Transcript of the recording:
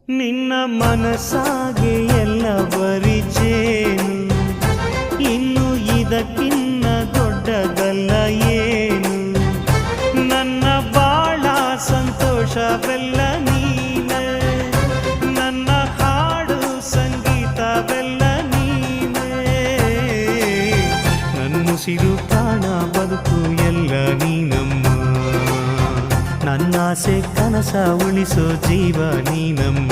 ನಿನ್ನ ಮನಸ್ಸಾಗೆ ಎಲ್ಲ ಬರಿಚೇನು, ಇನ್ನು ಇದಕ್ಕಿನ್ನ ದೊಡ್ಡದಲ್ಲ ಏನು. ನನ್ನ ಬಾಳ ಸಂತೋಷವೆಲ್ಲ ನೀನೆ, ನನ್ನ ಹಾಡು ಸಂಗೀತವೆಲ್ಲ ನೀನೆ. ನನ್ನುಸಿರು ಪ್ರಾಣ ಬದುಕು ಎಲ್ಲ ನೀನಮ್ಮ, ನನ್ನಾಸೆ ಕನಸ ಉಳಿಸೋ ಜೀವ ನೀನಮ್ಮ.